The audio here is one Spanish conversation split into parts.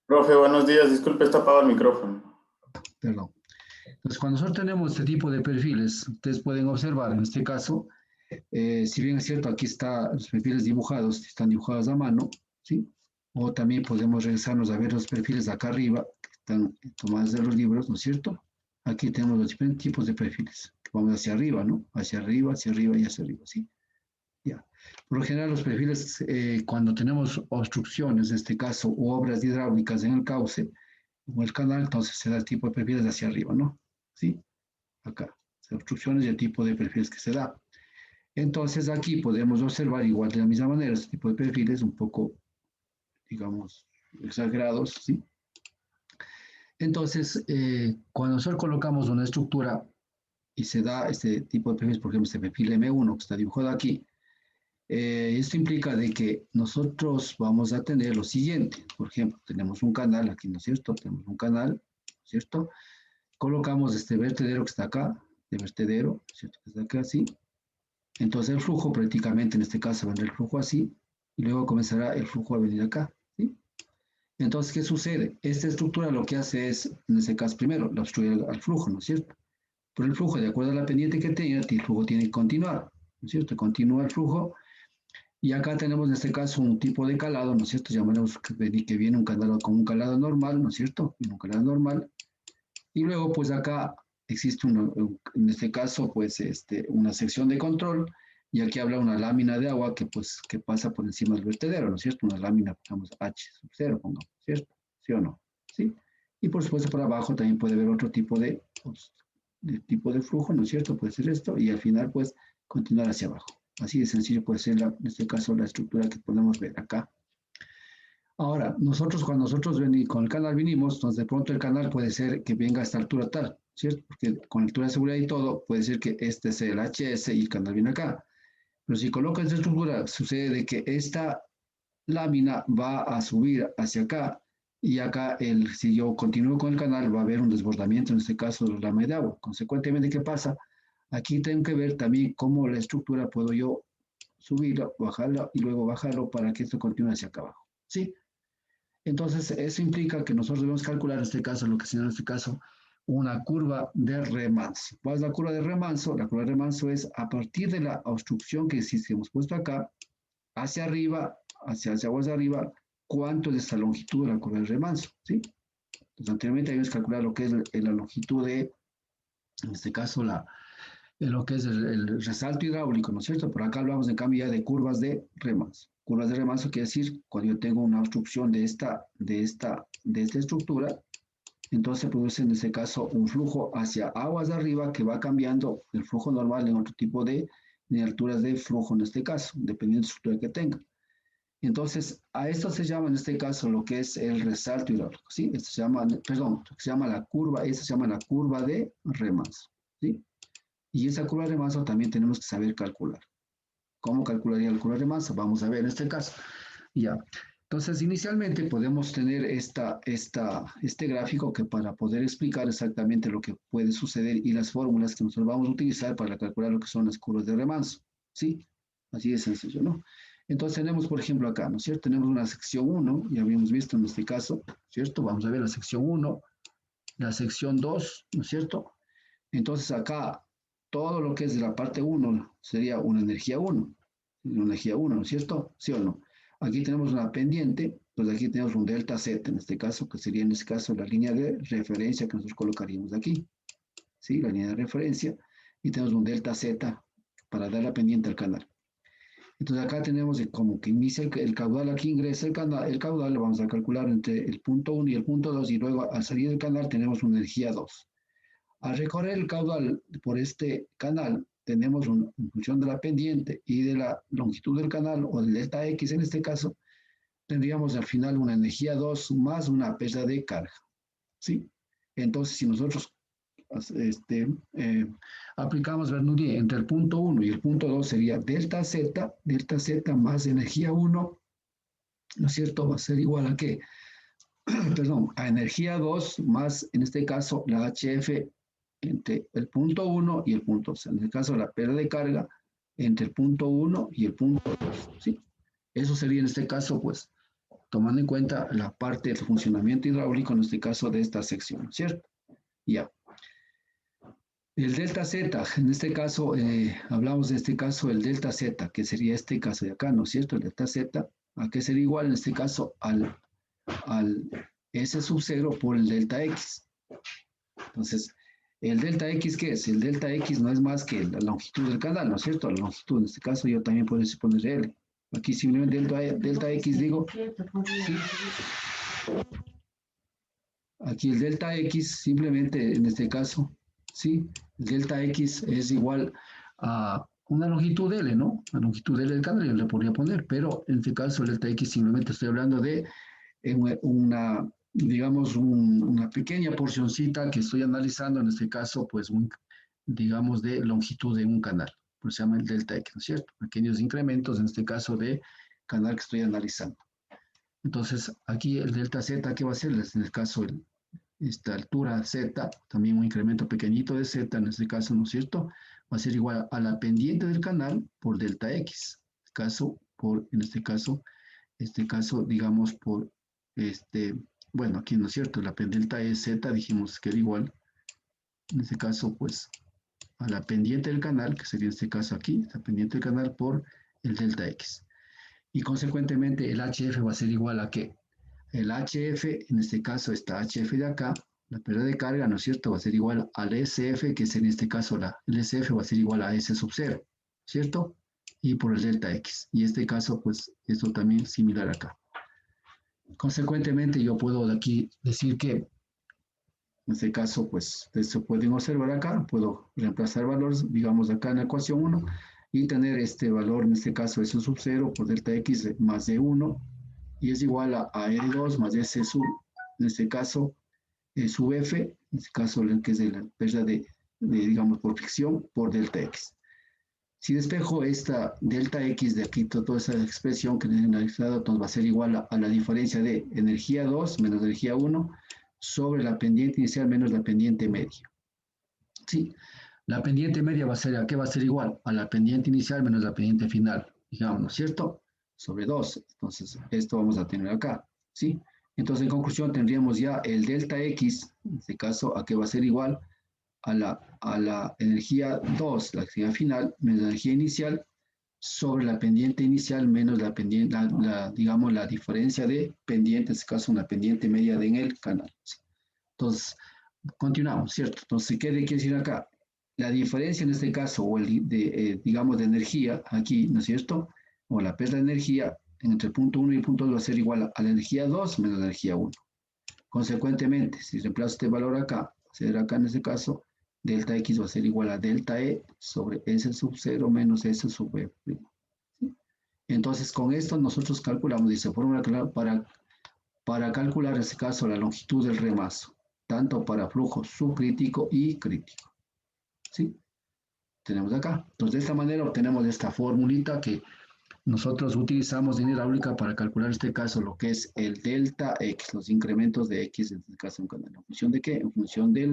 Profe, buenos días. Disculpe, está apagado el micrófono. Perdón. Entonces, cuando nosotros tenemos este tipo de perfiles, ustedes pueden observar, en este caso, si bien es cierto, aquí están los perfiles dibujados, están dibujados a mano, ¿sí? O también podemos regresarnos a ver los perfiles de acá arriba, que están tomados de los libros, ¿no es cierto? Aquí tenemos los diferentes tipos de perfiles, que vamos hacia arriba, ¿no? Hacia arriba y hacia arriba, ¿sí? Ya. Por lo general, los perfiles, cuando tenemos obstrucciones, en este caso, u obras hidráulicas en el cauce, o el canal, entonces se da el tipo de perfiles hacia arriba, ¿no? ¿Sí? Acá, obstrucciones y el tipo de perfiles que se da. Entonces aquí podemos observar igual de la misma manera este tipo de perfiles un poco, digamos, exagerados, ¿sí? Entonces, cuando nosotros colocamos una estructura y se da este tipo de perfiles, por ejemplo, este perfil M1 que está dibujado aquí, esto implica de que nosotros vamos a tener lo siguiente. Por ejemplo, tenemos un canal aquí, ¿no es cierto? Tenemos un canal, ¿no es cierto? Colocamos este vertedero que está acá, de vertedero, ¿cierto? Que está acá así. Entonces el flujo prácticamente en este caso vendrá el flujo así, y luego comenzará el flujo a venir acá, ¿sí? Entonces, ¿qué sucede? Esta estructura lo que hace es, en este caso primero, la obstruye al flujo, ¿no es cierto? Pero el flujo, de acuerdo a la pendiente que tenga, el flujo tiene que continuar, ¿no es cierto? Continúa el flujo, y acá tenemos en este caso un tipo de calado, ¿no es cierto? Llamaremos que viene un calado con un calado normal, ¿no es cierto? Un calado normal. Y luego, pues acá existe, en este caso, pues una sección de control, y aquí habla una lámina de agua que, pues, que pasa por encima del vertedero, ¿no es cierto? Una lámina, digamos, H0, pongamos, ¿cierto? ¿Sí o no? ¿Sí? Y por supuesto, por abajo también puede haber otro tipo pues, de tipo de flujo, ¿no es cierto? Puede ser esto, y al final, pues, continuar hacia abajo. Así de sencillo puede ser, en este caso, la estructura que podemos ver acá. Ahora, cuando nosotros con el canal vinimos, entonces de pronto el canal puede ser que venga a esta altura tal, ¿cierto? Porque con altura de seguridad y todo, puede ser que este sea el HS y el canal viene acá. Pero si coloco esta estructura, sucede de que esta lámina va a subir hacia acá y acá, si yo continúo con el canal, va a haber un desbordamiento, en este caso, de la lámina de agua. Consecuentemente, ¿qué pasa? Aquí tengo que ver también cómo la estructura puedo yo subirla, bajarla y luego bajarlo para que esto continúe hacia acá abajo. ¿Sí? Entonces, eso implica que nosotros debemos calcular en este caso, lo que se llama en este caso, una curva de remanso. ¿Cuál es la curva de remanso? La curva de remanso es a partir de la obstrucción que existe, hemos puesto acá, hacia arriba, hacia aguas de arriba, cuánto es esta longitud de la curva de remanso, ¿sí? Entonces, anteriormente habíamos calculado lo que es la longitud de, en este caso, lo que es el resalto hidráulico, ¿no es cierto? Por acá hablamos en cambio ya de curvas de remanso. Curvas de remanso quiere decir cuando yo tengo una obstrucción de esta estructura, entonces se produce en este caso un flujo hacia aguas de arriba que va cambiando el flujo normal en otro tipo de alturas de flujo en este caso, dependiendo de la estructura que tenga. Entonces, a esto se llama en este caso lo que es el resalto hidráulico, ¿sí? Esto se llama, perdón, se llama la curva, esta se llama la curva de remanso, ¿sí? Y esa curva de masa también tenemos que saber calcular. ¿Cómo calcularía la curva de masa? Vamos a ver en este caso. Ya. Entonces, inicialmente podemos tener este gráfico que para poder explicar exactamente lo que puede suceder y las fórmulas que nosotros vamos a utilizar para calcular lo que son las curvas de remanso. ¿Sí? Así de sencillo, ¿no? Entonces tenemos, por ejemplo, acá, ¿no es cierto? Tenemos una sección 1, ya habíamos visto en este caso, ¿cierto? Vamos a ver la sección 1, la sección 2, ¿no es cierto? Entonces acá todo lo que es de la parte 1 sería una energía 1, ¿no es cierto? ¿Sí o no? Aquí tenemos una pendiente, pues aquí tenemos un delta Z en este caso, que sería en este caso la línea de referencia que nosotros colocaríamos aquí, ¿sí? La línea de referencia, y tenemos un delta Z para dar la pendiente al canal. Entonces acá tenemos como que inicia el caudal, aquí ingresa el caudal, lo vamos a calcular entre el punto 1 y el punto 2, y luego al salir del canal tenemos una energía 2. Al recorrer el caudal por este canal, tenemos en función de la pendiente y de la longitud del canal, o del delta X en este caso, tendríamos al final una energía 2 más una pérdida de carga, ¿sí? Entonces, si nosotros eh, aplicamos Bernoulli entre el punto 1 y el punto 2 sería delta Z más energía 1, ¿no es cierto? Va a ser igual a qué? Perdón, a energía 2 más, en este caso, la HF entre el punto 1 y el punto 2. En este caso, la pérdida de carga entre el punto 1 y el punto 2. ¿Sí? Eso sería en este caso, pues, tomando en cuenta la parte del funcionamiento hidráulico, en este caso de esta sección, ¿cierto? Ya. El delta Z, en este caso, hablamos de este caso, el delta Z, que sería este caso de acá, ¿no es cierto? El delta Z, ¿a qué sería igual en este caso? Al S sub 0 por el delta X. Entonces, ¿el delta X qué es? El delta X no es más que la longitud del canal, ¿no es cierto? La longitud, en este caso, yo también puedo poner L. Aquí simplemente delta X digo, ¿sí? Aquí el delta X, simplemente en este caso, ¿sí? El delta X es igual a una longitud L, ¿no? La longitud L del canal yo le podría poner, pero en este caso el delta X simplemente estoy hablando de una, digamos, una pequeña porcioncita que estoy analizando, en este caso, pues, digamos, de longitud de un canal. Pues se llama el delta X, ¿no es cierto? Pequeños incrementos, en este caso, de canal que estoy analizando. Entonces, aquí el delta Z, ¿qué va a ser? En este caso, esta altura Z, también un incremento pequeñito de Z, en este caso, ¿no es cierto? Va a ser igual a la pendiente del canal por delta X. En este caso, digamos, por bueno, aquí no es cierto, la delta es Z, dijimos que era igual, en este caso, pues, a la pendiente del canal, que sería en este caso aquí, la pendiente del canal por el delta X. Y consecuentemente el HF va a ser igual a ¿qué? El HF, en este caso, esta HF de acá, la pérdida de carga, ¿no es cierto? Va a ser igual al SF, que es en este caso el SF va a ser igual a S sub 0, ¿cierto? Y por el delta X. Y en este caso, pues, esto también similar acá. Consecuentemente, yo puedo de aquí decir que, en este caso, pues, se pueden observar acá, puedo reemplazar valores, digamos, acá en la ecuación 1, y tener este valor, en este caso, S sub 0 por delta X más de 1, y es igual a R2 más S sub, en este caso, sub F, en este caso, que es de la pérdida digamos, por fricción, por delta X. Si despejo esta delta X de aquí, toda esa expresión que he analizado, entonces va a ser igual a la diferencia de energía 2 menos energía 1 sobre la pendiente inicial menos la pendiente media. Sí, la pendiente media va a ser, ¿a qué va a ser igual? A la pendiente inicial menos la pendiente final, digamos, ¿no es cierto? Sobre 2. Entonces, esto vamos a tener acá, ¿sí? Entonces, en conclusión, tendríamos ya el delta X, en este caso, ¿a qué va a ser igual? A la energía 2, la energía final, menos la energía inicial, sobre la pendiente inicial menos la pendiente, digamos, la diferencia de pendiente, en este caso una pendiente media en el canal. Entonces, continuamos, ¿cierto? Entonces, ¿qué quiere decir acá? La diferencia en este caso, o digamos, de energía, aquí, ¿no es cierto? O la pérdida de energía entre el punto 1 y el punto 2 va a ser igual a la energía 2 menos la energía 1. Consecuentemente, si reemplazo este valor acá, será acá en este caso, delta X va a ser igual a delta E sobre S sub 0 menos S sub E'. ¿Sí? Entonces, con esto nosotros calculamos, dice, fórmula para calcular en este caso la longitud del remazo, tanto para flujo subcrítico y crítico. ¿Sí? Tenemos acá. Entonces, de esta manera obtenemos esta formulita que nosotros utilizamos en hidráulica para calcular en este caso lo que es el delta X, los incrementos de X en este caso en canal. ¿En función de qué? En función de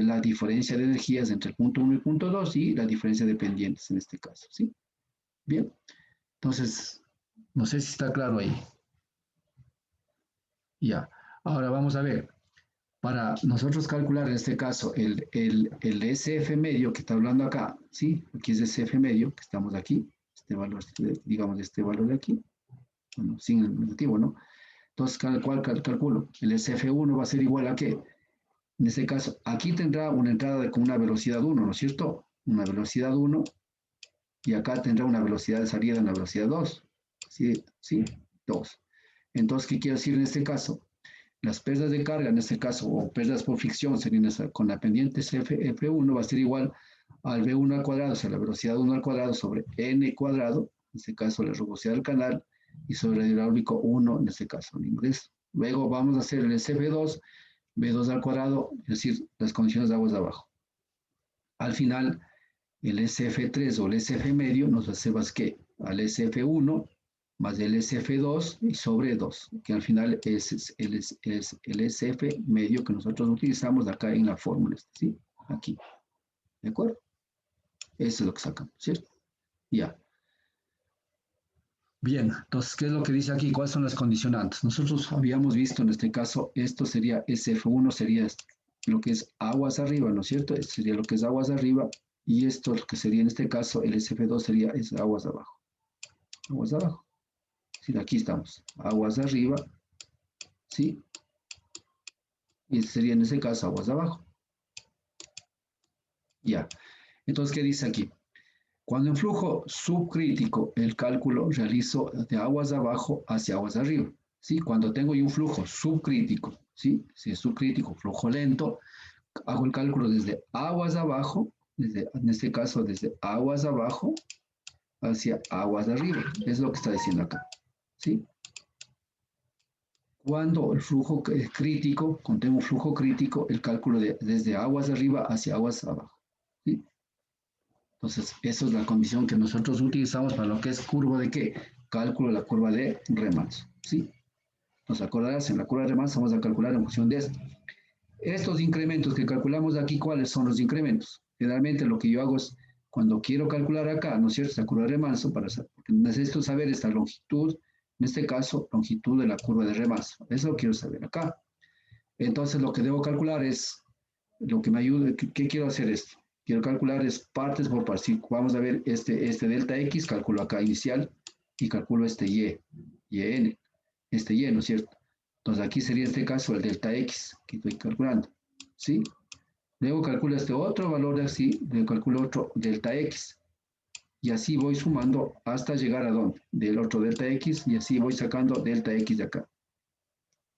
la diferencia de energías entre el punto 1 y el punto 2 y la diferencia de pendientes en este caso, ¿sí? Bien, entonces, no sé si está claro ahí. Ya, ahora vamos a ver, para nosotros calcular en este caso el SF medio que está hablando acá, ¿sí? Aquí es SF medio, que estamos aquí, este valor, digamos, este valor de aquí, bueno, sin el negativo, ¿no? Entonces, ¿cuál calculo? El SF1 va a ser igual a ¿qué? En este caso, aquí tendrá una entrada con una velocidad 1, ¿no es cierto? Una velocidad 1, y acá tendrá una velocidad de salida en la velocidad 2. ¿Sí? ¿Sí? 2. Entonces, ¿qué quiero decir en este caso? Las pérdidas de carga, en este caso, o pérdidas por fricción, serían con la pendiente F1, va a ser igual al V1 al cuadrado, o sea, la velocidad 1 al cuadrado sobre N cuadrado, en este caso, la rugosidad del canal, y sobre el hidráulico 1, en este caso, el ingreso. Luego vamos a hacer el SF2, V2 al cuadrado, es decir, las condiciones de aguas de abajo. Al final, el SF3 o el SF medio nos hace más que al SF1 más el SF2 y sobre 2, que al final es el SF medio que nosotros utilizamos acá en la fórmula, ¿sí? Aquí, ¿de acuerdo? Eso es lo que sacamos, ¿cierto? Ya. Bien, entonces, ¿qué es lo que dice aquí? ¿Cuáles son las condicionantes? Nosotros habíamos visto en este caso, esto sería SF1, sería lo que es aguas arriba, ¿no es cierto? Esto sería lo que es aguas arriba, y esto lo que sería en este caso, el SF2 sería es aguas abajo. Aguas abajo. Sí, aquí estamos. Aguas arriba, ¿sí? Y este sería en ese caso aguas abajo. Ya. Entonces, ¿qué dice aquí? Cuando en flujo subcrítico el cálculo realizo de aguas de abajo hacia aguas de arriba. ¿Sí? Cuando tengo yo un flujo subcrítico, ¿sí? Si es subcrítico, flujo lento, hago el cálculo desde aguas de abajo, en este caso desde aguas de abajo hacia aguas de arriba. Es lo que está diciendo acá. ¿Sí? Cuando el flujo es crítico, cuando tengo un flujo crítico, el cálculo desde aguas de arriba hacia aguas abajo. ¿Sí? Entonces, esa es la condición que nosotros utilizamos para lo que es curva de qué? Cálculo de la curva de remanso. ¿Sí? Nos acordarás, en la curva de remanso vamos a calcular en función de esto. Estos incrementos que calculamos aquí, ¿cuáles son los incrementos? Generalmente lo que yo hago es, cuando quiero calcular acá, ¿no es cierto? Esta curva de remanso, porque necesito saber esta longitud, en este caso, longitud de la curva de remanso. Eso lo quiero saber acá. Entonces, lo que debo calcular es, lo que me ayuda, ¿qué quiero hacer esto? Quiero calcular es partes por partes. Si vamos a ver este delta X, calculo acá inicial y calculo este YN, este Y, ¿no es cierto? Entonces aquí sería este caso el delta X que estoy calculando, ¿sí? Luego calculo este otro valor de así, luego calculo otro delta X. Y así voy sumando hasta llegar a dónde? Del otro delta X y así voy sacando delta X de acá.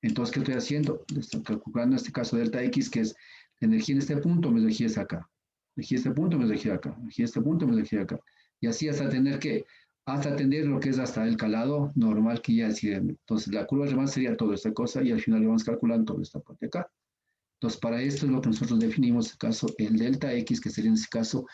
Entonces, ¿qué estoy haciendo? Estoy calculando en este caso delta X, que es la energía en este punto, mi energía es acá. Energía en este punto, mi energía acá. Energía en este punto, mi energía acá. Y así hasta tener que, hasta tener lo que es hasta el calado normal que ya decía. Entonces, la curva de remate sería toda esta cosa y al final le vamos calculando toda esta parte acá. Entonces, para esto es lo que nosotros definimos, en este caso, el delta X, que sería en este caso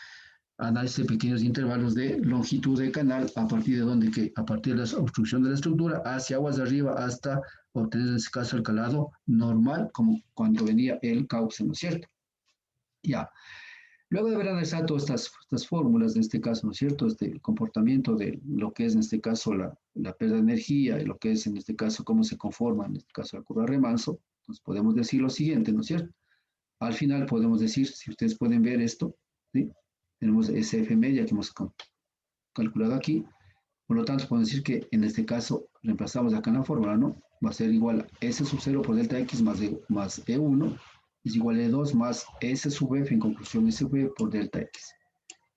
análisis de pequeños intervalos de longitud de canal a partir de donde que a partir de la obstrucción de la estructura hacia aguas de arriba hasta obtener en este caso el calado normal como cuando venía el cauce, ¿no es cierto? Ya. Luego de haber analizado todas estas fórmulas, en este caso, ¿no es cierto? El comportamiento de lo que es en este caso la pérdida de energía y lo que es en este caso cómo se conforma en este caso la curva de remanso, pues podemos decir lo siguiente, ¿no es cierto? Al final podemos decir, si ustedes pueden ver esto, ¿sí? Tenemos SF media que hemos calculado aquí. Por lo tanto, podemos decir que en este caso reemplazamos acá en la fórmula, ¿no? Va a ser igual a S sub 0 por delta X más E1 es igual a E2 más S sub F, en conclusión S sub F por delta X.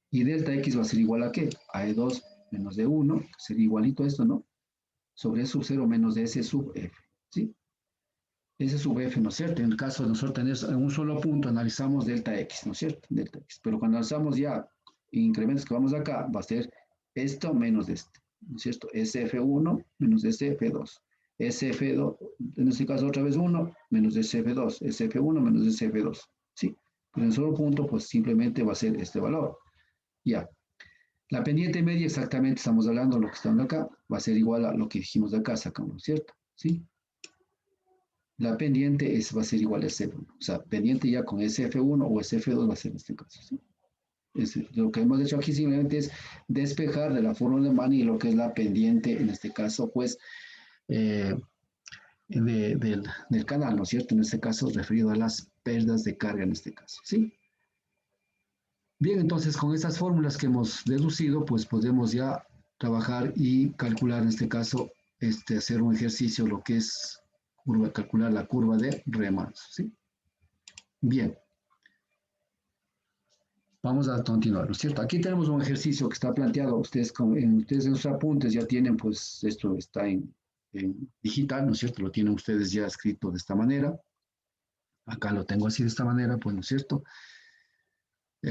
Y delta X va a ser igual a ¿qué? A E2 menos D1, que sería igualito a esto, ¿no? Sobre S sub 0 menos de S sub F, ¿sí? S sub F, ¿no es cierto? En el caso de nosotros tener en un solo punto, analizamos delta X, ¿no es cierto? Delta X. Pero cuando analizamos ya incrementos que vamos acá, va a ser esto menos este, ¿no es cierto? SF1 menos SF2. SF2, en este caso otra vez 1 menos SF2. SF1 menos SF2, ¿sí? Pero en un solo punto, pues simplemente va a ser este valor. Ya. La pendiente media, exactamente estamos hablando de lo que está dando acá, va a ser igual a lo que dijimos de acá, sacamos, ¿cierto? ¿Sí? La pendiente va a ser igual a SF1. O sea, pendiente ya con SF1 o SF2 va a ser en este caso. ¿Sí? Lo que hemos hecho aquí simplemente es despejar de la fórmula de Mann y lo que es la pendiente, en este caso, pues, eh, del canal, ¿no es cierto? En este caso, referido a las pérdidas de carga, en este caso. ¿Sí? Bien, entonces, con estas fórmulas que hemos deducido, pues podemos ya trabajar y calcular, en este caso, hacer un ejercicio, lo que es calcular la curva de remanso, ¿sí? Bien, vamos a continuar, ¿no es cierto? Aquí tenemos un ejercicio que está planteado, ustedes en sus apuntes ya tienen, pues esto está en digital, ¿no es cierto? Lo tienen ustedes ya escrito de esta manera. Acá lo tengo así de esta manera, pues, ¿no es cierto?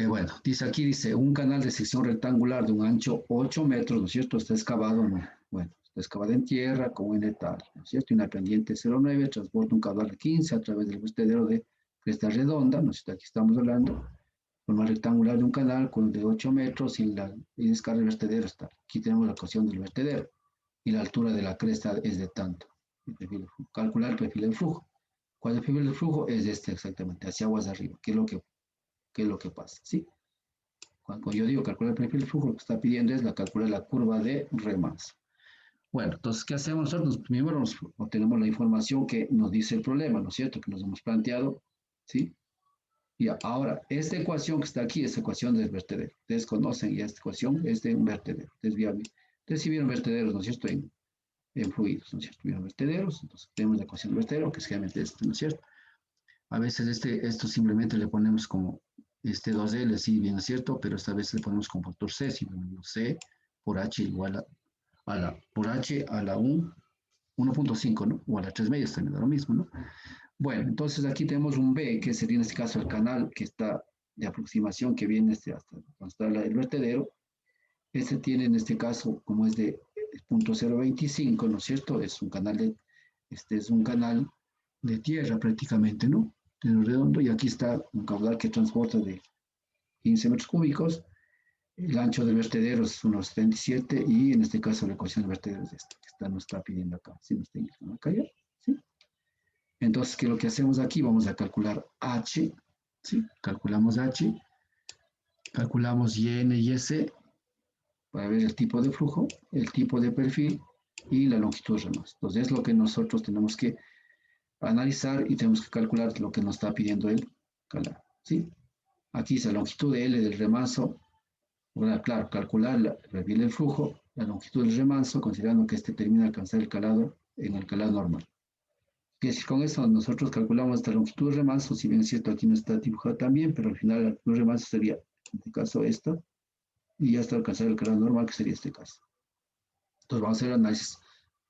Bueno, dice, un canal de sección rectangular de un ancho 8 metros, ¿no es cierto? Está excavado, ¿no? Bueno, está excavado en tierra con N tal, ¿no es cierto? Y una pendiente 0,9, transporta un caudal de 15 a través del vertedero de cresta redonda, ¿no es cierto? Aquí estamos hablando, forma rectangular de un canal con de 8 metros y descarga el vertedero está. Aquí tenemos la ecuación del vertedero y la altura de la cresta es de tanto. Calcular el perfil del flujo. ¿Cuál es el perfil del flujo? Es este exactamente, hacia aguas de arriba, qué es lo que pasa, ¿sí? Cuando yo digo calcular el perfil del flujo, lo que está pidiendo es calcular la curva de remanso. Bueno, entonces, ¿qué hacemos nosotros? Primero obtenemos la información que nos dice el problema, ¿no es cierto? Que nos hemos planteado, ¿sí? Y ahora, esta ecuación que está aquí, esta ecuación del vertedero. Ustedes conocen ya esta ecuación, es de un vertedero, desviable. Ustedes sí vieron vertederos, ¿no es cierto? En fluidos, ¿no es cierto? Vieron vertederos, entonces tenemos la ecuación del vertedero, que es generalmente este, ¿no es cierto? A veces esto simplemente le ponemos como este 2L, sí, bien es cierto, pero esta vez le ponemos como factor C, simplemente C por H igual por H a la 1.5, ¿no? O a la 3 medias también da lo mismo, ¿no? Bueno, entonces aquí tenemos un B, que sería en este caso el canal que está de aproximación, que viene hasta donde está el vertedero. Este tiene en este caso, como es de 0.025, ¿no es cierto? Este es un canal de tierra prácticamente, ¿no? De lo redondo, y aquí está un caudal que transporta de 15 metros cúbicos. El ancho del vertedero es unos 77 y en este caso la ecuación del vertedero es esta, que nos está pidiendo acá. ¿Sí me está indicando acá ya? ¿Sí? Entonces, ¿qué es lo que hacemos aquí? Vamos a calcular H, ¿sí? Calculamos H, calculamos YN y S para ver el tipo de flujo, el tipo de perfil y la longitud de remas. Entonces, es lo que nosotros tenemos que analizar y tenemos que calcular lo que nos está pidiendo el calado, ¿sí? Aquí es la longitud de L del remanso. Bueno, claro, calcular el perfil del flujo, la longitud del remanso, considerando que este termina de alcanzar el calado en el calado normal. Que si con eso nosotros calculamos esta longitud de remanso, si bien es cierto aquí no está dibujado también, pero al final la longitud de remanso sería, en este caso, esta, y hasta alcanzar el calado normal, que sería este caso. Entonces vamos a hacer análisis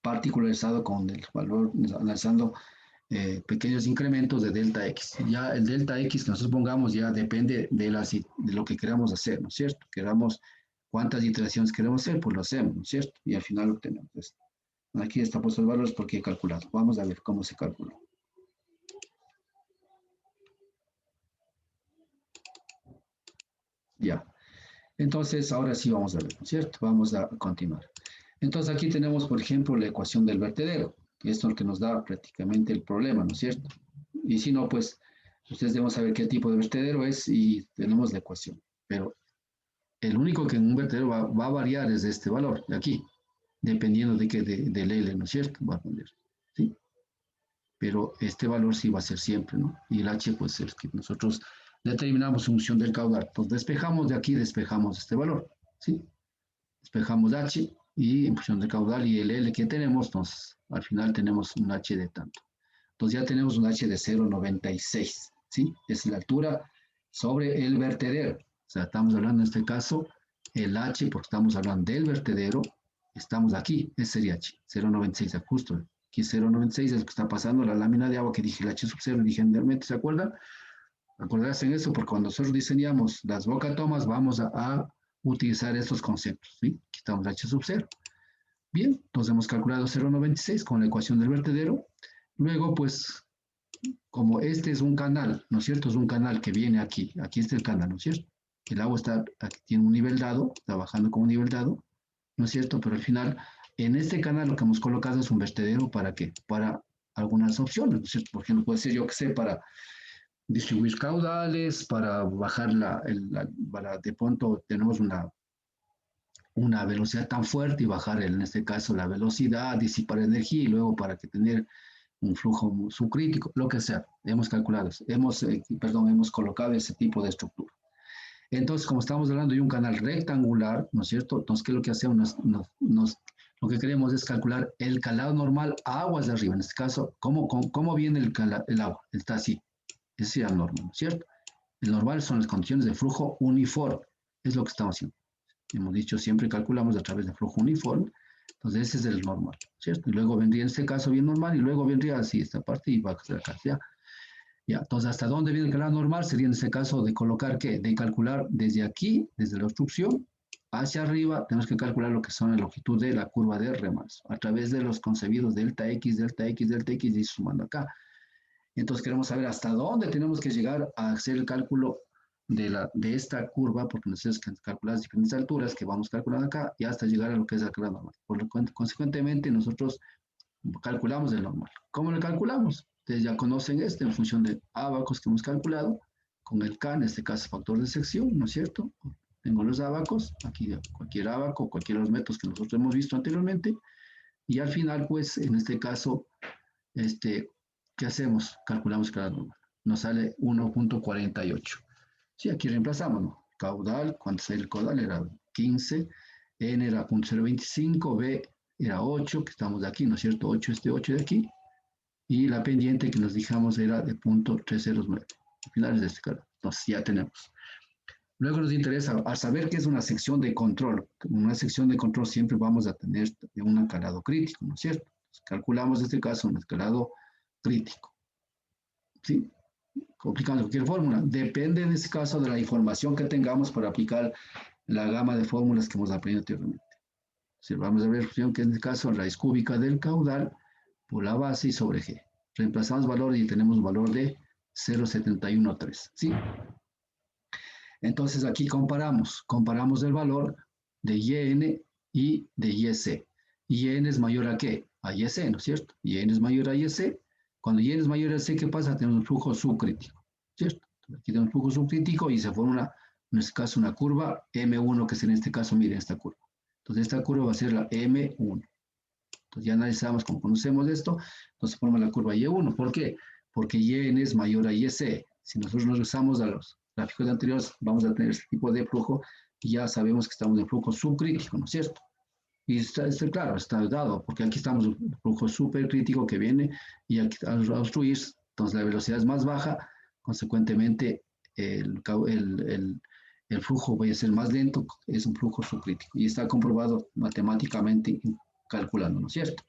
particularizado con el valor, analizando pequeños incrementos de delta X. Ya el delta X que nosotros pongamos ya depende de lo que queramos hacer, ¿no es cierto? Queramos cuántas iteraciones queremos hacer, pues lo hacemos, ¿no es cierto? Y al final obtenemos esto. Aquí está puesto el valor porque he calculado. Vamos a ver cómo se calcula. Ya. Entonces, ahora sí vamos a ver, ¿no es cierto? Vamos a continuar. Entonces, aquí tenemos, por ejemplo, la ecuación del vertedero, que esto es lo que nos da prácticamente el problema, ¿no es cierto? Y si no, pues, ustedes deben saber qué tipo de vertedero es y tenemos la ecuación. Pero el único que en un vertedero va a variar es este valor, de aquí, dependiendo del L, ¿no es cierto? Va a poner, ¿sí? Pero este valor sí va a ser siempre, ¿no? Y el H, pues, es que nosotros determinamos función del caudal. Entonces, despejamos de aquí, despejamos este valor, ¿sí? Despejamos H y en función del caudal y el L que tenemos, entonces, al final tenemos un H de tanto. Entonces, ya tenemos un H de 0,96, ¿sí? Es la altura sobre el vertedero. O sea, estamos hablando en este caso, el H, porque estamos hablando del vertedero, estamos aquí, ese sería H, 0,96, justo. Aquí 0,96 es lo que está pasando, la lámina de agua que dije, el H sub 0, dije anteriormente, ¿se acuerdan? Acordarse en eso, porque cuando nosotros diseñamos las bocatomas, vamos a utilizar estos conceptos, ¿sí? Quitamos H sub 0. Bien, entonces hemos calculado 0,96 con la ecuación del vertedero. Luego, pues, como este es un canal, ¿no es cierto? Es un canal que viene aquí, aquí está el canal, ¿no es cierto? El agua aquí tiene un nivel dado, está bajando con un nivel dado, ¿no es cierto? Pero al final, en este canal lo que hemos colocado es un vertedero, ¿para qué? Para algunas opciones, ¿no es cierto? Por ejemplo, puede ser, yo que sé, para distribuir caudales, para bajar para de pronto tenemos una velocidad tan fuerte y bajar en este caso la velocidad, disipar energía y luego para que tener un flujo subcrítico, lo que sea, hemos calculado, hemos colocado ese tipo de estructura. Entonces, como estamos hablando de un canal rectangular, ¿no es cierto? Entonces, ¿qué es lo que hacemos? Lo que queremos es calcular el calado normal a aguas de arriba. En este caso, ¿cómo viene el agua? Está así. Ese sería el normal, ¿no es cierto? El normal son las condiciones de flujo uniforme. Es lo que estamos haciendo. Hemos dicho, siempre calculamos a través de flujo uniforme. Entonces, ese es el normal, ¿cierto? Y luego vendría en este caso bien normal y luego vendría así esta parte y va a ser acá, ¿ya? Ya, entonces, ¿hasta dónde viene el calado normal? Sería en este caso de colocar, ¿qué? De calcular desde aquí, desde la obstrucción, hacia arriba, tenemos que calcular lo que son la longitud de la curva de remanso, a través de los concebidos delta X, delta X, delta X, y sumando acá. Entonces, queremos saber hasta dónde tenemos que llegar a hacer el cálculo de esta curva, porque necesitamos calcular las diferentes alturas que vamos calculando acá, y hasta llegar a lo que es el calado normal. Consecuentemente, nosotros calculamos el normal. ¿Cómo lo calculamos? Ustedes ya conocen en función de abacos que hemos calculado, con el K, en este caso factor de sección, ¿no es cierto? Tengo los abacos, aquí cualquier abaco, cualquiera de los métodos que nosotros hemos visto anteriormente, Y al final, pues, en este caso, ¿qué hacemos? Calculamos cada normal. Nos sale 1.48. Sí, aquí reemplazamos, ¿no? Caudal, ¿cuánto sale el caudal? Era 15, N era 0.025, B era 8, que estamos de aquí, ¿no es cierto? 8, 8 de aquí, y la pendiente que nos dijimos era de 0.309. Al final es de este canal. Entonces ya tenemos. Luego nos interesa a saber qué es una sección de control. Una sección de control siempre vamos a tener un escalado crítico, ¿no es cierto? Entonces, calculamos en este caso un escalado crítico. ¿Sí? Aplicando cualquier fórmula. Depende en este caso de la información que tengamos para aplicar la gama de fórmulas que hemos aprendido anteriormente. Si vamos a ver que en este caso raíz cúbica del caudal por la base y sobre G. Reemplazamos valor y tenemos un valor de 0.713. ¿Sí? Entonces aquí comparamos el valor de YN y de YC. YN es mayor a ¿qué? A YC, ¿no es cierto? YN es mayor a YC. Cuando YN es mayor a YC, ¿qué pasa? Tenemos un flujo subcrítico, ¿cierto? Aquí tenemos un flujo subcrítico y se forma, en este caso, una curva M1, que es en este caso, miren esta curva. Entonces esta curva va a ser la M1. Entonces ya analizamos, como conocemos esto, entonces forma la curva Y1. ¿Por qué? Porque YN es mayor a YC. Si nosotros nos regresamos a los gráficos anteriores, vamos a tener este tipo de flujo y ya sabemos que estamos en flujo subcrítico, ¿no es cierto? Y claro, está dado, porque aquí estamos en flujo supercrítico que viene y aquí al obstruir, entonces la velocidad es más baja, consecuentemente el flujo va a ser más lento, es un flujo subcrítico y está comprobado matemáticamente calculando, ¿no es cierto?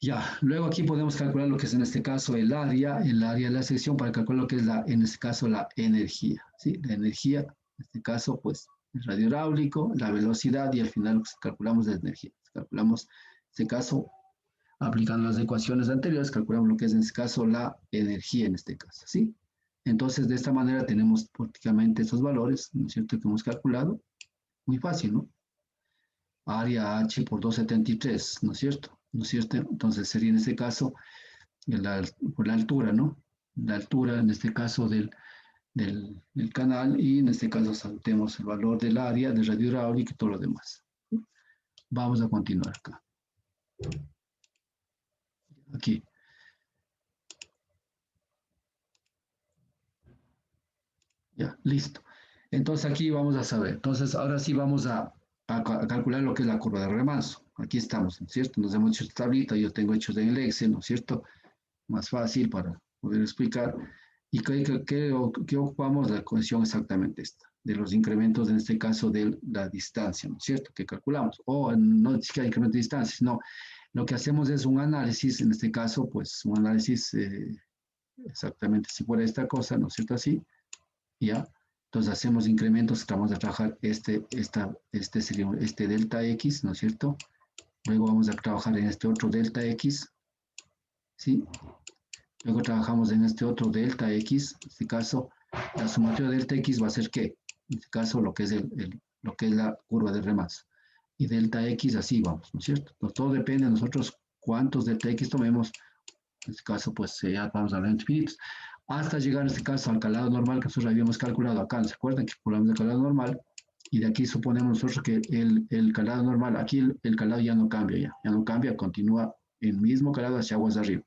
Ya, luego aquí podemos calcular lo que es en este caso el área de la sección para calcular lo que es en este caso la energía, ¿sí? La energía, en este caso, pues, el radio hidráulico, la velocidad y al final pues, calculamos la energía. Calculamos, en este caso, aplicando las ecuaciones anteriores, calculamos lo que es en este caso la energía en este caso, ¿sí? Entonces, de esta manera tenemos prácticamente estos valores, ¿no es cierto?, que hemos calculado. Muy fácil, ¿no? Área H por 273, ¿no es cierto? ¿No es cierto? Entonces sería en este caso por la altura, ¿no? La altura en este caso del canal y en este caso saltemos el valor del área, de radio hidráulica y todo lo demás. Vamos a continuar acá. Aquí. Ya, listo. Entonces aquí vamos a saber. Entonces ahora sí vamos a calcular lo que es la curva de remanso. Aquí estamos, ¿no es cierto? Nos hemos hecho esta tablita, yo tengo hecho en el Excel, ¿no es cierto? Más fácil para poder explicar. ¿Y qué ocupamos? La ecuación exactamente esta, de los incrementos, en este caso, de la distancia, ¿no es cierto? Que calculamos. O no es que hay incremento de distancia, sino lo que hacemos es un análisis, en este caso, pues un análisis exactamente si fuera esta cosa, ¿no es cierto? Así, ¿ya? Entonces hacemos incrementos, vamos a trabajar sería este delta X, ¿no es cierto? Luego vamos a trabajar en este otro delta X, ¿sí? Luego trabajamos en este otro delta X, en este caso, la sumatoria delta X va a ser ¿qué? En este caso, lo que es, lo que es la curva de remanso. Y delta X así vamos, ¿no es cierto? Entonces, todo depende de nosotros cuántos delta X tomemos. En este caso, pues ya vamos a hablar en infinitos. Hasta llegar, en este caso, al calado normal que nosotros habíamos calculado acá. ¿Se acuerdan que calculamos el calado normal? Y de aquí suponemos nosotros que el calado normal, aquí el calado ya no cambia, ya no cambia, continúa el mismo calado hacia aguas de arriba.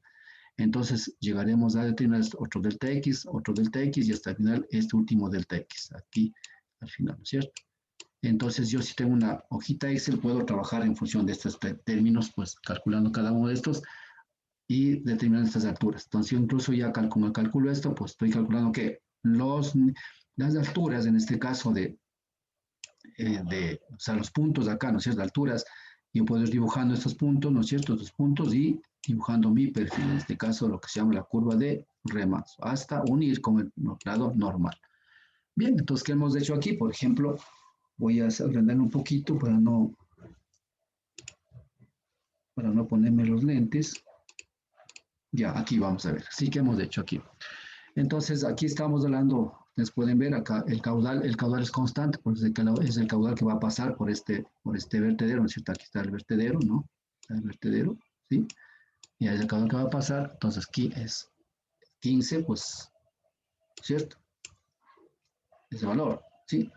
Entonces llegaremos a determinar otro delta X y hasta el final este último delta X, aquí al final, ¿no es cierto? Entonces yo si tengo una hojita Excel puedo trabajar en función de estos términos, pues calculando cada uno de estos y determinando estas alturas. Entonces yo incluso ya como calculo esto, pues estoy calculando que las alturas, en este caso o sea, los puntos de acá, ¿no es cierto? Alturas, yo puedo ir dibujando estos puntos, ¿no es cierto? Estos puntos y dibujando mi perfil, en este caso lo que se llama la curva de remanso, hasta unir con el lado normal. Bien, entonces, ¿qué hemos hecho aquí? Por ejemplo, voy a agrandar un poquito para no ponerme los lentes. Ya, aquí vamos a ver. Sí que hemos hecho aquí. Entonces, aquí estamos hablando, ustedes pueden ver acá, el caudal es constante, porque es el caudal que va a pasar por este vertedero, ¿no es cierto? Aquí está el vertedero, ¿no? Está el vertedero, ¿sí? Y es el caudal que va a pasar, entonces aquí es 15, pues, ¿cierto? Ese valor, ¿sí?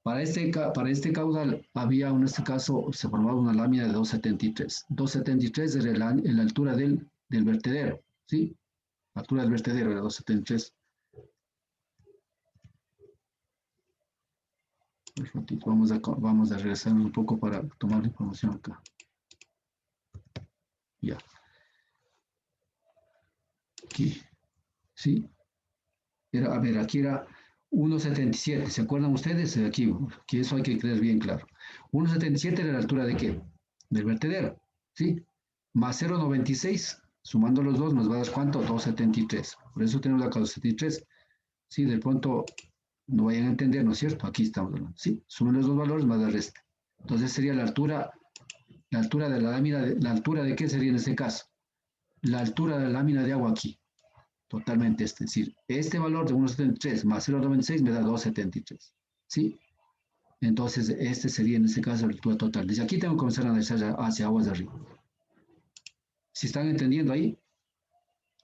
Para este caudal había, en este caso, se formaba una lámina de 273. 273 era la altura del vertedero, ¿sí? La altura del vertedero era 273. Un ratito, vamos a regresar un poco para tomar la información acá. Ya. Aquí, ¿sí? A ver, aquí era 1,77. ¿Se acuerdan ustedes? Aquí, que eso hay que creer bien claro. 1,77 era la altura de qué? Del vertedero, ¿sí? Más 0,96, sumando los dos, nos va a dar ¿cuánto? 2,73. Por eso tenemos acá 2,73. Sí, de pronto no vayan a entender, ¿no es cierto? Aquí estamos hablando. Sí, sumen los dos valores más el resto. Entonces sería la altura de la lámina, ¿la altura de qué sería en este caso? La altura de la lámina de agua aquí. Totalmente, es decir, este valor de 1,73 más 0,96 me da 2,73. ¿Sí? Entonces, este sería en este caso la altura total. Desde aquí tengo que comenzar a analizar hacia aguas de arriba. ¿Si están entendiendo ahí?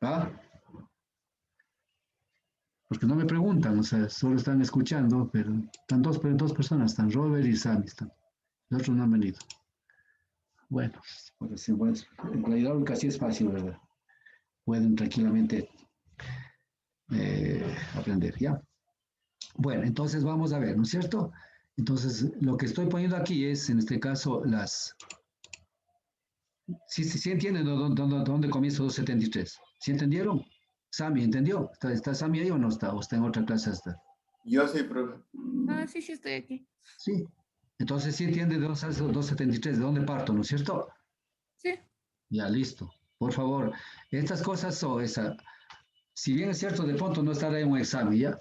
¿Ah? Porque no me preguntan, o sea, solo están escuchando, pero están dos personas, están Robert y Sam, están. Los otros no han venido. Bueno, pues, en la hidráulica sí es fácil, ¿verdad? Pueden tranquilamente aprender, ¿ya? Bueno, entonces vamos a ver, ¿no es cierto? Entonces, lo que estoy poniendo aquí es, en este caso, ¿Sí entienden dónde comienza 273? ¿Sí entendieron? Sami, ¿entendió? ¿Está Sami ahí o no está? ¿O está en otra clase hasta? Yo sí, profe. Ah, sí, sí, estoy aquí. Sí. Entonces, ¿sí entiende de dónde sale 273? ¿De dónde parto, no es cierto? Sí. Ya, listo. Por favor, estas cosas o esa, si bien es cierto, de pronto no estará en un examen, ¿ya?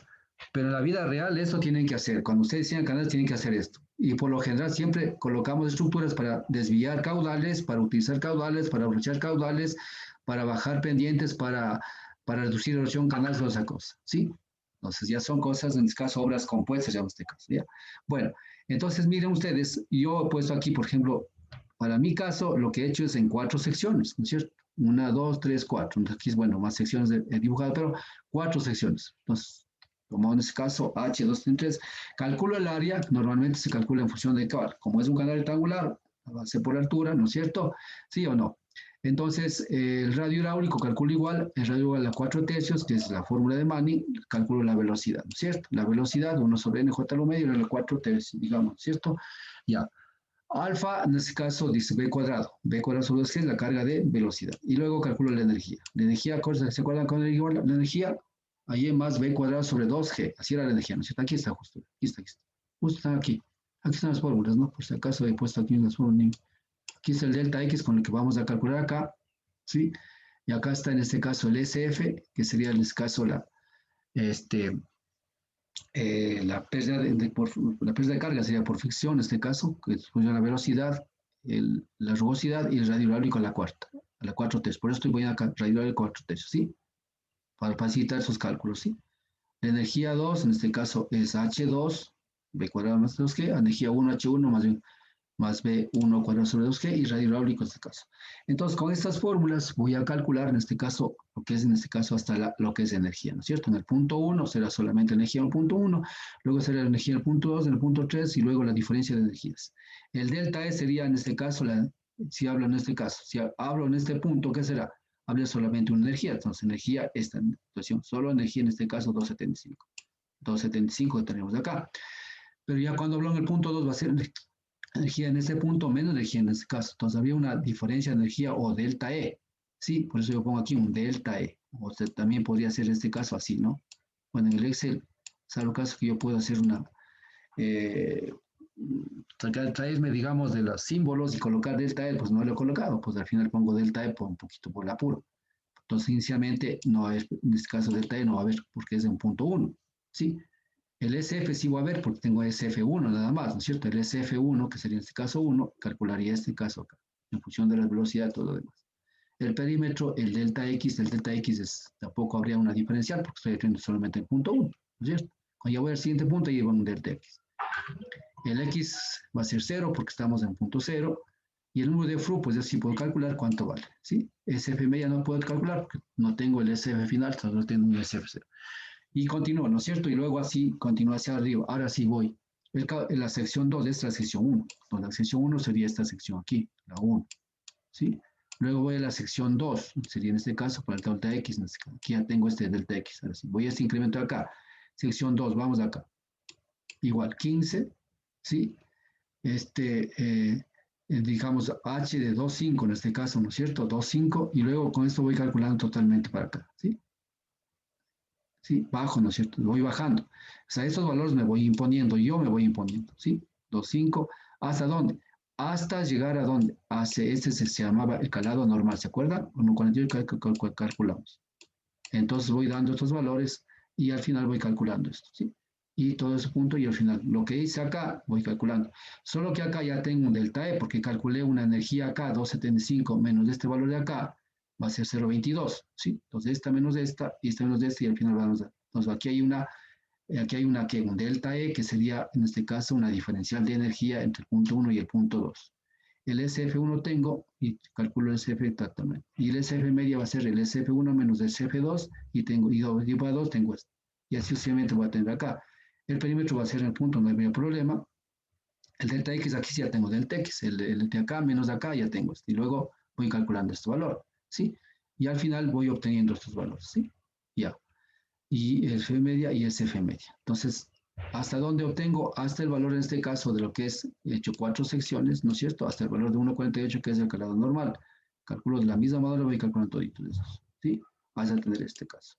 Pero en la vida real eso tienen que hacer. Cuando ustedes tienen canales tienen que hacer esto. Y por lo general siempre colocamos estructuras para desviar caudales, para utilizar caudales, para aprovechar caudales, para bajar pendientes, para reducir erosión canal, toda esa cosa. ¿Sí? Entonces ya son cosas, en este caso, obras compuestas, ya en este caso. ¿Ya? Bueno, entonces miren ustedes, yo he puesto aquí, por ejemplo, para mi caso, lo que he hecho es en 4 secciones, ¿no es cierto? 1, 2, 3, 4. Aquí es, bueno, más secciones he dibujado, pero 4 secciones. Entonces, como en este caso H233, calculo el área, normalmente se calcula en función de cada, como es un canal rectangular, avance por altura, ¿no es cierto? ¿Sí o no? Entonces, el radio hidráulico calculo igual, el radio igual a 4 tercios, que es la fórmula de Manning, calculo la velocidad, ¿no es cierto? La velocidad, 1 sobre NJ a lo medio, a 4 tercios, digamos, ¿no es cierto? Ya. Alfa, en este caso, dice B cuadrado. B cuadrado sobre 2G es la carga de velocidad. Y luego calculo la energía. La energía, ¿se acuerdan con la energía? Ahí más B cuadrado sobre 2G. Así era la energía, ¿no es cierto? Aquí está justo. Aquí está, aquí está. Justo están aquí. Aquí están las fórmulas, ¿no? Por si acaso he puesto aquí unas fórmulas. Aquí está el delta X con el que vamos a calcular acá. ¿Sí? Y acá está en este caso el SF, que sería en este caso la pérdida la pérdida de carga sería por fricción, en este caso, que es la velocidad, la rugosidad y el radio hidráulico a la cuarta, a la 4 tercios. Por eso estoy poniendo acá radio hidráulico 4 tercios, ¿sí? Para facilitar esos cálculos, ¿sí? La energía 2, en este caso, es H2, B cuadrado más 2G, energía 1, H1 más B1 cuadrado sobre 2G y radio hidráulico en este caso. Entonces, con estas fórmulas voy a calcular en este caso, lo que es en este caso hasta lo que es energía, ¿no es cierto? En el punto 1 será solamente energía en el punto 1, luego será la energía en el punto 2, en el punto 3 y luego la diferencia de energías. El delta E sería en este caso, si hablo en este caso, si hablo en este punto, ¿qué será? Habla solamente una energía, entonces energía, esta situación, solo energía en este caso 275. 275 que tenemos acá. Pero ya cuando hablo en el punto 2 va a ser energía en este punto, menos energía en este caso. Entonces habría una diferencia de energía o delta E. Sí, por eso yo pongo aquí un delta E. O sea, también podría ser este caso así, ¿no? Bueno, en el Excel, salvo caso que yo puedo hacer traerme, digamos, de los símbolos y colocar delta E, pues no lo he colocado, pues al final pongo delta E por un poquito por el apuro. Entonces, inicialmente, no va a haber, en este caso delta E no va a haber, porque es en punto 1, ¿sí? El SF sí va a ver porque tengo SF1 nada más, ¿no es cierto? El SF1, que sería en este caso 1, calcularía este caso acá, en función de la velocidad y todo lo demás. El perímetro, el delta X tampoco habría una diferencial porque estoy haciendo solamente el punto 1, ¿no es cierto? Cuando ya voy al siguiente punto, llevo un delta X. El X va a ser 0 porque estamos en punto 0. Y el número de flu, pues ya sí puedo calcular cuánto vale, ¿sí? SF ya no puedo calcular porque no tengo el SF final, solo tengo un SF0. Y continúo, ¿no es cierto? Y luego así continúo hacia arriba. Ahora sí voy. la sección 2 es la sección 1. Entonces, la sección 1 sería esta sección aquí, la 1. ¿Sí? Luego voy a la sección 2, sería en este caso para el delta X. Aquí ya tengo este delta X. Ahora sí, voy a este incremento acá. Sección 2, vamos acá. Igual 15, ¿sí? Digamos H de 2,5 en este caso, ¿no es cierto? 2,5 y luego con esto voy calculando totalmente para acá, ¿sí? ¿Sí? Bajo, ¿no es cierto? Voy bajando. O sea, estos valores me voy imponiendo, yo me voy imponiendo, ¿sí? 2,5, ¿hasta dónde? Hasta llegar a dónde? Hacia este se llamaba el calado normal, ¿se acuerdan? 1,48 calculamos. Entonces voy dando estos valores y al final voy calculando esto, ¿sí? Y todo ese punto y al final, lo que hice acá, voy calculando. Solo que acá ya tengo un delta E, porque calculé una energía acá, 275 menos este valor de acá, va a ser 0,22, ¿sí? Entonces esta menos esta, y esta menos esta, y al final vamos a... Entonces aquí hay un delta E, que sería, en este caso, una diferencial de energía entre el punto 1 y el punto 2. El SF1 tengo, y calculo el SF exactamente. Y el SF media va a ser el SF1 menos el SF2, y tengo, y 2 tengo esto. Y así sucesivamente voy a tener acá. El perímetro va a ser en el punto, no hay problema. El delta X, aquí sí ya tengo delta X, el de acá menos de acá ya tengo esto. Y luego voy calculando este valor, ¿sí? Y al final voy obteniendo estos valores, ¿sí? Ya. Y SF media y SF media. Entonces, ¿hasta dónde obtengo? Hasta el valor en este caso de lo que es hecho 4 secciones, ¿no es cierto? Hasta el valor de 1,48 que es el calado normal. Calculo de la misma manera, voy calculando toditos esos, ¿sí? Vas a tener este caso.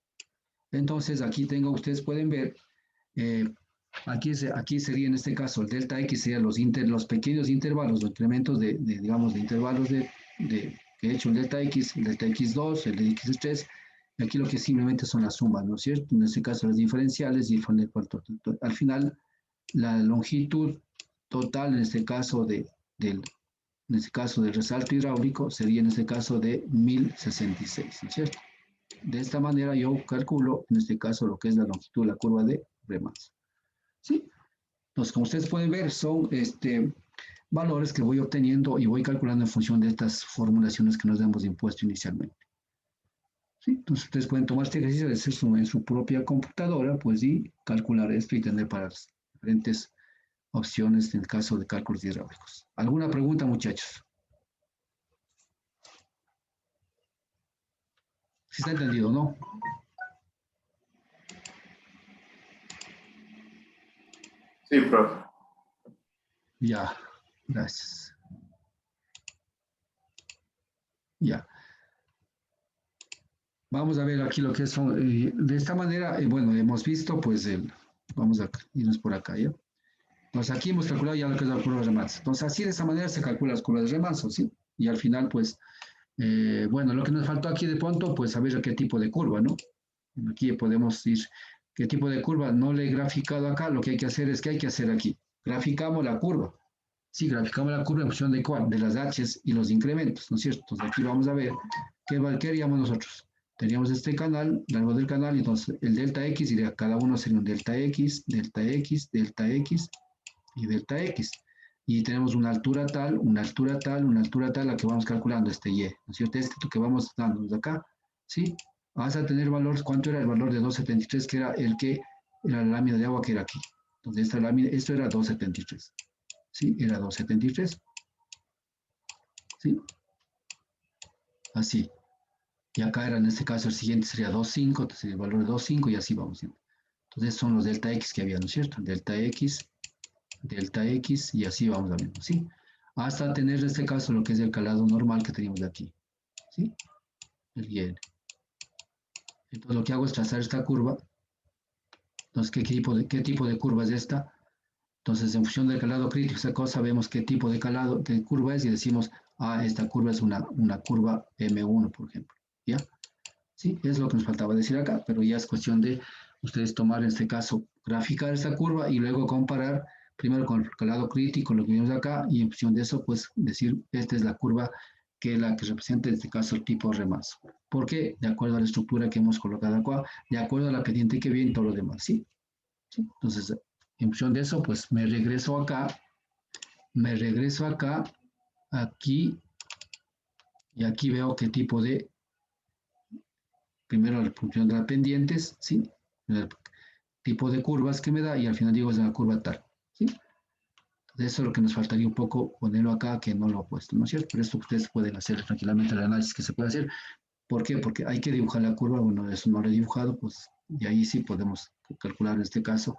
Entonces, aquí tengo, ustedes pueden ver, aquí sería en este caso el delta X, serían los pequeños intervalos, los incrementos digamos, de intervalos que he hecho el delta X2, el X3, y aquí lo que simplemente son las sumas, ¿no es cierto? En este caso las diferenciales y al final la longitud total, en este caso del resalto hidráulico, sería en este caso de 1066, ¿no es cierto? De esta manera yo calculo, en este caso, lo que es la longitud de la curva de Riemann. ¿Sí? Entonces, como ustedes pueden ver, son valores que voy obteniendo y voy calculando en función de estas formulaciones que nos hemos impuesto inicialmente. ¿Sí? Entonces, ustedes pueden tomar este ejercicio de hacer en su propia computadora, pues, y calcular esto y tener para las diferentes opciones en el caso de cálculos hidráulicos. ¿Alguna pregunta, muchachos? ¿Sí está entendido, no? Sí, profe. Ya, gracias. Ya. Vamos a ver aquí lo que son. De esta manera, bueno, hemos visto, pues, vamos a irnos por acá, ¿ya? Entonces, aquí hemos calculado ya lo que es la curva de Riemann. Entonces, así de esta manera se calculan las curvas de Riemann, ¿sí? Y al final, pues, bueno, lo que nos faltó aquí de pronto, pues, saber qué tipo de curva, ¿no? Aquí podemos ir, qué tipo de curva. No le he graficado acá, lo que hay que hacer es, ¿qué hay que hacer aquí? Graficamos la curva. Sí, graficamos la curva en función de cuál, de las H's y los incrementos, ¿no es cierto? Entonces, aquí vamos a ver qué haríamos nosotros. Teníamos este canal, largo del canal, y entonces el delta X, y cada uno sería un delta X, delta X, delta X y delta X. Y tenemos una altura tal, una altura tal, una altura tal, la que vamos calculando, este Y, ¿no es cierto? Este que vamos dando de acá, ¿sí? Vas a tener valores, ¿cuánto era el valor de 273? Que era era la lámina de agua que era aquí. Entonces, esta lámina, esto era 273. ¿Sí? Era 273. ¿Sí? Así. Y acá era, en este caso, el siguiente sería 2,5, entonces el valor de 2,5 y así vamos. Entonces son los delta X que había, ¿no es cierto? Delta X y así vamos a ver, ¿sí? Hasta tener en este caso lo que es el calado normal que teníamos de aquí, ¿sí? El YN. Entonces lo que hago es trazar esta curva. Entonces, ¿qué tipo de curva es esta? Entonces, en función del calado crítico, esa cosa, vemos qué tipo de curva es y decimos, esta curva es una curva M1, por ejemplo, ¿ya? Sí, es lo que nos faltaba decir acá, pero ya es cuestión de ustedes tomar en este caso, graficar esta curva y luego comparar primero con el calado crítico, lo que vimos acá, y en función de eso, pues decir, esta es la curva que es la que representa en este caso el tipo remanso. ¿Por qué? De acuerdo a la estructura que hemos colocado acá, de acuerdo a la pendiente que viene y todo lo demás, ¿sí? ¿Sí? Entonces, en función de eso, pues me regreso acá, aquí, y aquí veo qué tipo de primero la función de las pendientes, ¿sí? El tipo de curvas que me da y al final digo es una curva tal, ¿sí? De eso es lo que nos faltaría un poco ponerlo acá, que no lo he puesto, ¿no es cierto? Pero esto ustedes pueden hacer tranquilamente el análisis que se puede hacer. ¿Por qué? Porque hay que dibujar la curva, bueno, eso no lo he dibujado, pues, y ahí sí podemos calcular en este caso,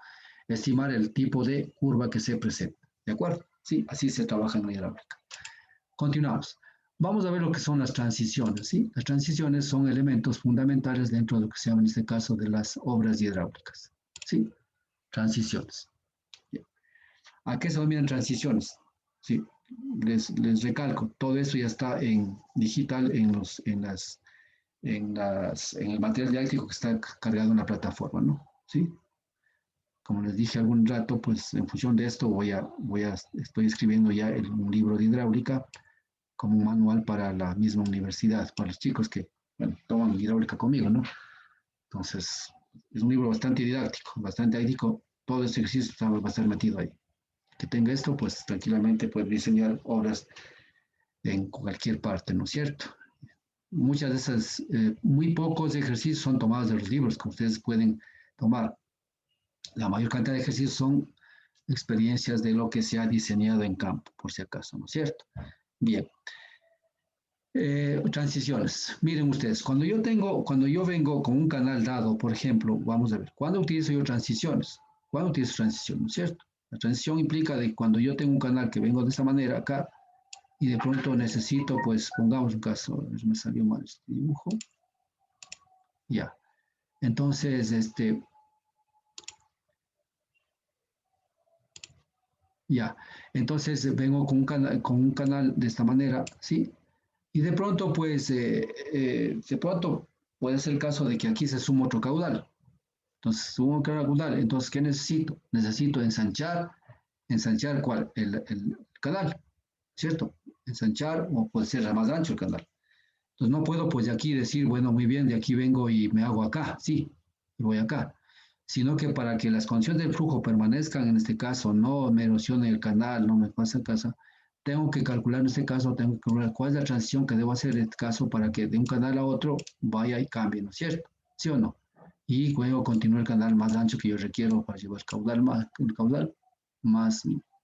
estimar el tipo de curva que se presenta, ¿de acuerdo? Sí, así se trabaja en la hidráulica. Continuamos. Vamos a ver lo que son las transiciones, ¿sí? Las transiciones son elementos fundamentales dentro de lo que se llama en este caso de las obras hidráulicas, ¿sí? Transiciones. Bien. ¿A qué se denominan transiciones? Sí, les recalco, todo eso ya está en digital en el material didáctico que está cargado en la plataforma, ¿no? ¿Sí? Como les dije algún rato, pues en función de esto estoy escribiendo ya un libro de hidráulica como un manual para la misma universidad, para los chicos que, bueno, toman hidráulica conmigo, ¿no? Entonces, es un libro bastante didáctico, todo este ejercicio va a estar metido ahí. Que tenga esto, pues tranquilamente puede diseñar obras en cualquier parte, ¿no es cierto? Muchas de esas, muy pocos ejercicios son tomados de los libros que ustedes pueden tomar. La mayor cantidad de ejercicios son experiencias de lo que se ha diseñado en campo, por si acaso, ¿no es cierto? Bien. Transiciones. Miren ustedes, cuando yo vengo con un canal dado, por ejemplo, vamos a ver, ¿cuándo utilizo yo transiciones? ¿Cuándo utilizo transición, no es cierto? La transición implica de cuando yo tengo un canal que vengo de esta manera acá y de pronto necesito, pues, pongamos un caso, me salió mal este dibujo. Ya. Entonces, ya. Entonces vengo con un canal de esta manera, ¿sí? Y de pronto, pues, de pronto puede ser el caso de que aquí se suma otro caudal. Entonces, sumo otro caudal. Entonces, ¿qué necesito? Necesito ensanchar ¿cuál? El canal, ¿cierto? Ensanchar o puede ser más ancho el canal. Entonces, no puedo, pues, de aquí decir, bueno, muy bien, de aquí vengo y me hago acá, sí, y voy acá. Sino que para que las condiciones del flujo permanezcan, en este caso, no me erosione el canal, no me pase casa, tengo que calcular en este caso, tengo que calcular cuál es la transición que debo hacer en este caso para que de un canal a otro vaya y cambie, ¿no es cierto? ¿Sí o no? Y luego continúe el canal más ancho que yo requiero para llevar el caudal más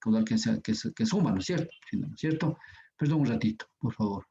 caudal que suma, ¿no es cierto? ¿No es cierto? Perdón un ratito, por favor.